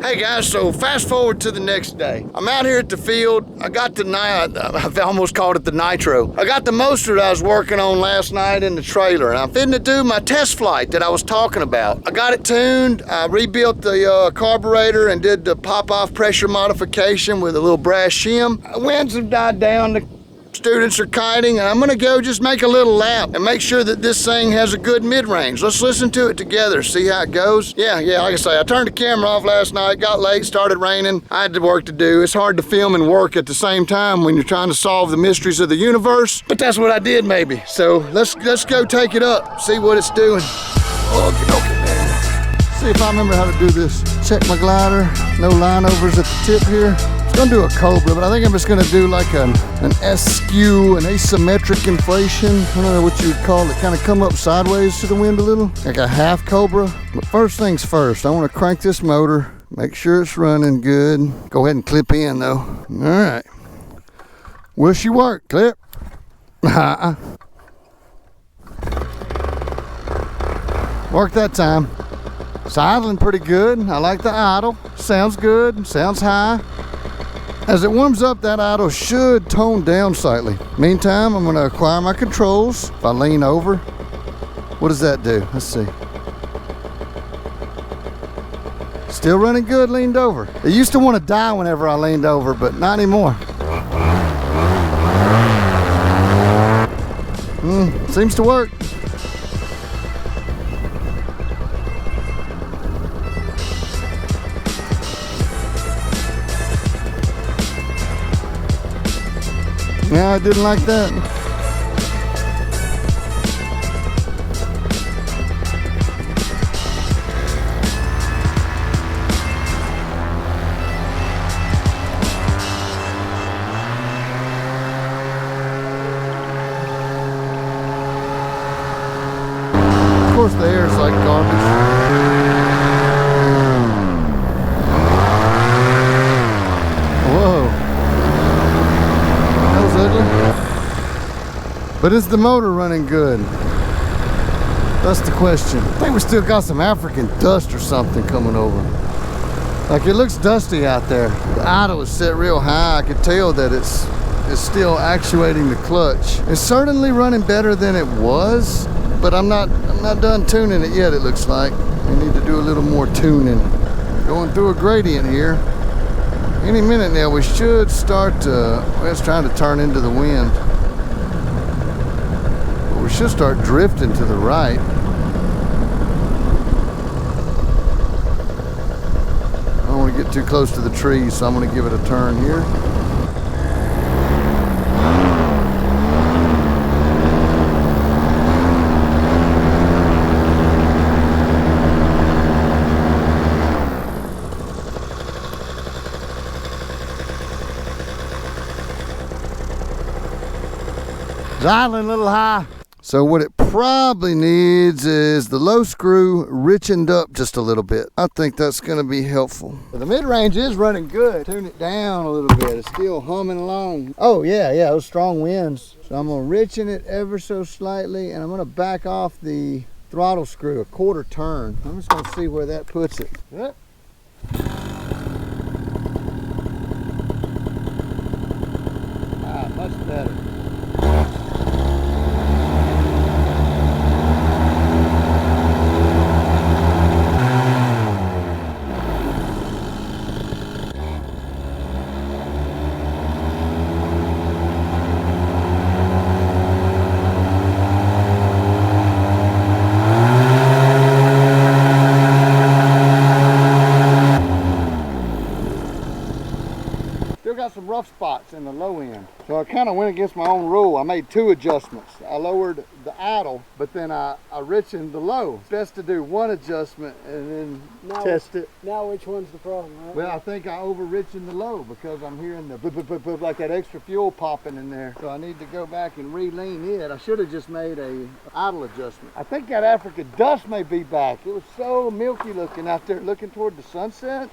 Hey guys, so fast forward to the next day. I'm out here at the field. I got the I've almost called it the nitro. I got the motor that I was working on last night in the trailer, and I'm fitting to do my test flight that I was talking about. I got it tuned. I rebuilt the carburetor and did the pop-off pressure modification with a little brass shim. Winds have died down. The students are kiting, and I'm gonna go just make a little lap and make sure that this thing has a good mid-range. Let's listen to it together, see how it goes. Yeah, like I say, I turned the camera off last night, got late, started raining. I had work to do. It's hard to film and work at the same time when you're trying to solve the mysteries of the universe, but that's what I did maybe. So let's go take it up, see what it's doing. Okay, man. See if I remember how to do this. Check my glider, no line overs at the tip here. I'm gonna do a Cobra, but I think I'm just gonna do like an S-skew, an asymmetric inflation. I don't know what you would call it. Kind of come up sideways to the wind a little, like a half Cobra. But first things first, I want to crank this motor, make sure it's running good. Go ahead and clip in though. All right. Will she work? Clip. Worked that time. It's idling pretty good. I like the idle. Sounds good. Sounds high. As it warms up, that idle should tone down slightly. Meantime, I'm going to acquire my controls. If I lean over, what does that do? Let's see. Still running good, leaned over. It used to want to die whenever I leaned over, but not anymore. Seems to work. Yeah, I didn't like that. Of course, the air is like garbage. But is the motor running good? That's the question. I think we still got some African dust or something coming over. Like, it looks dusty out there. The idle is set real high. I could tell that it's still actuating the clutch. It's certainly running better than it was, but I'm not done tuning it yet, it looks like. I need to do a little more tuning. Going through a gradient here. Any minute now we should start to, well, it's trying to turn into the wind. We should start drifting to the right. I don't want to get too close to the trees, so I'm going to give it a turn here. It's idling a little high. So what it probably needs is the low screw richened up just a little bit. I think that's going to be helpful. But the mid-range is running good. Tune it down a little bit. It's still humming along. Oh yeah, those strong winds. So I'm going to richen it ever so slightly, and I'm going to back off the throttle screw a quarter turn. I'm just going to see where that puts it. Yep. Much better. Some rough spots in the low end, so I kind of went against my own rule. I made two adjustments. I lowered the idle, but then I richened the low. It's best to do one adjustment and then test it. Now which one's the problem, right? Well, I think I over richened the low because I'm hearing the like that extra fuel popping in there. So I need to go back and re-lean it. I should have just made a idle adjustment. I think that African dust may be back. It was so milky looking out there looking toward the sunset.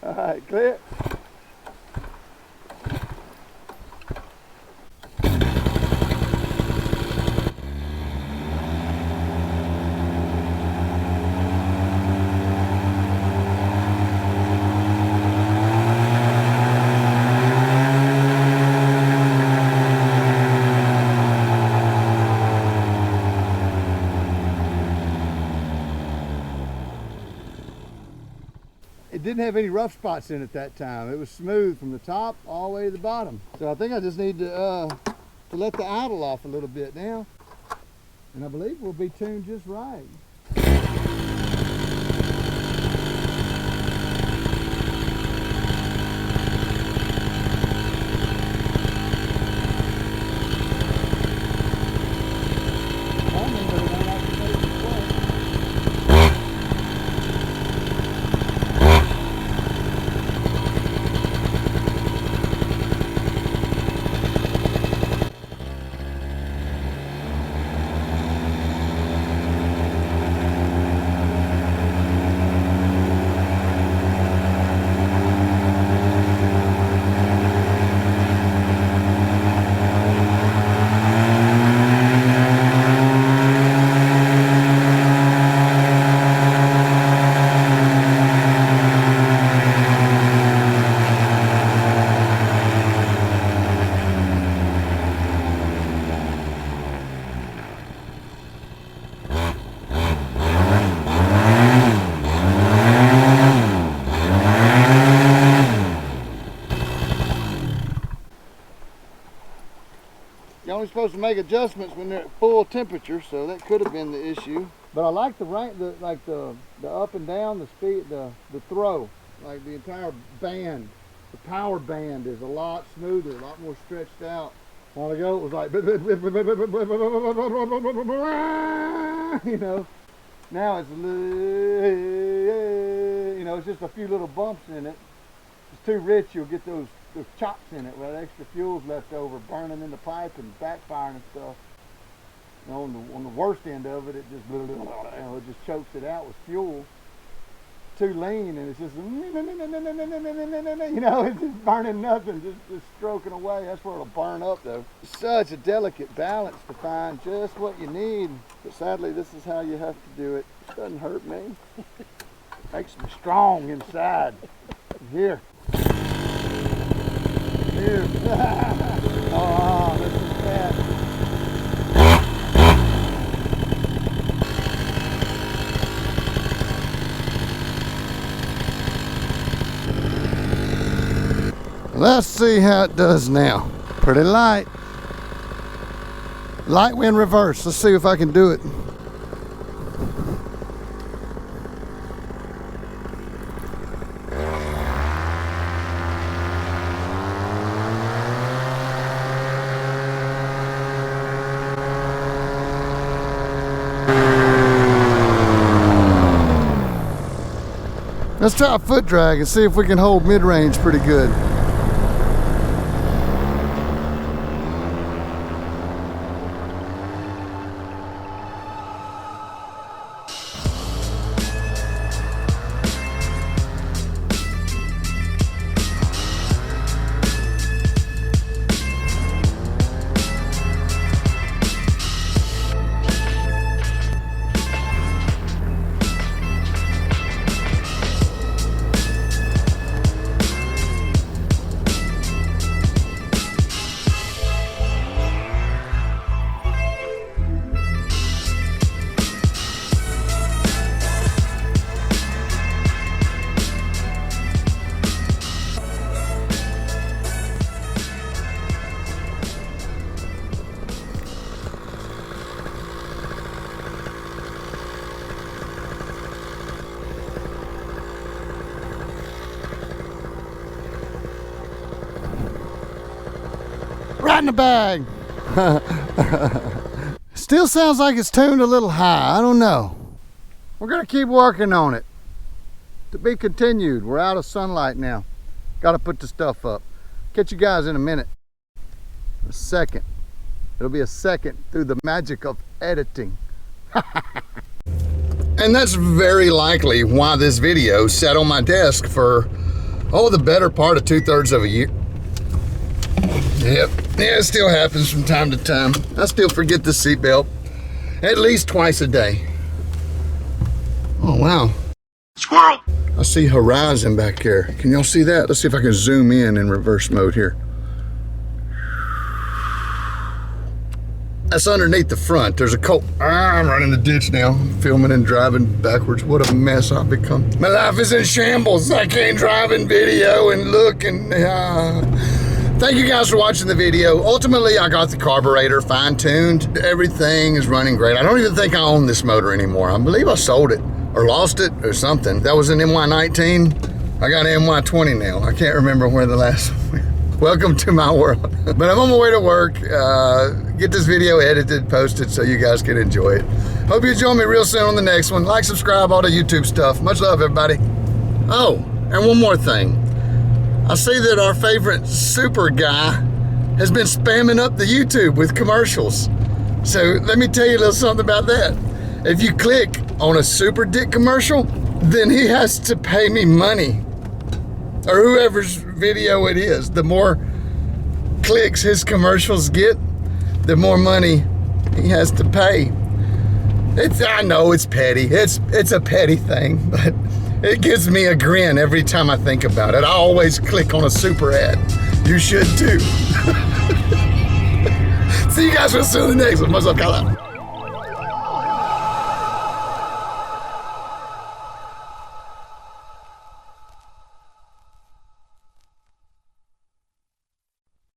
All right, clear. it didn't have any rough spots in it that time. It was smooth from the top all the way to the bottom. So I think I just need to let the idle off a little bit now. And I believe we'll be tuned just right. You're only supposed to make adjustments when they're at full temperature, so that could have been the issue. But I like the up and down, the speed, the throw, like the entire band, the power band is a lot smoother, a lot more stretched out. A while ago it was like, you know. Now it's, you know, it's just a few little bumps in it. If it's too rich, you'll get those chops in it where the extra fuel's left over, burning in the pipe and backfiring and stuff. You know, on the worst end of it, it just chokes it out with fuel. Too lean, and it's just, you know, it's just burning nothing, just stroking away. That's where it'll burn up though. It's such a delicate balance to find just what you need. But sadly, this is how you have to do it. It doesn't hurt me. It makes me strong inside. Here. Here. Oh, this is bad. Let's see how it does now. Pretty light. Light wind reverse. Let's see if I can do it. Let's try a foot drag and see if we can hold mid-range pretty good. Right in the bag. Still sounds like it's tuned a little high. I don't know. We're gonna keep working on it. To be continued. We're out of sunlight now. Gotta put the stuff up. Catch you guys in a minute. A second. It'll be a second through the magic of editing. And that's very likely why this video sat on my desk for, oh, the better part of 2/3 of a year. Yep, yeah, it still happens from time to time. I still forget the seatbelt at least twice a day. Oh, wow. Squirrel! I see horizon back here. Can y'all see that? Let's see if I can zoom in reverse mode here. That's underneath the front. There's a coat. I'm running the ditch now, filming and driving backwards. What a mess I've become. My life is in shambles. I can't drive in video and look and thank you guys for watching the video. Ultimately, I got the carburetor fine-tuned. Everything is running great. I don't even think I own this motor anymore. I believe I sold it or lost it or something. That was an MY19. I got an MY20 now. I can't remember where the last one. Welcome to my world. But I'm on my way to work. Get this video edited, posted so you guys can enjoy it. Hope you join me real soon on the next one. Like, subscribe, all the YouTube stuff. Much love, everybody. Oh, and one more thing. I see that our favorite super guy has been spamming up the YouTube with commercials. So let me tell you a little something about that. If you click on a super dick commercial, then he has to pay me money. Or whoever's video it is. The more clicks his commercials get, the more money he has to pay. I know it's petty. It's a petty thing, but it gives me a grin every time I think about it. I always click on a super ad. You should too. See you guys real soon in the next one. What's up, Kyle?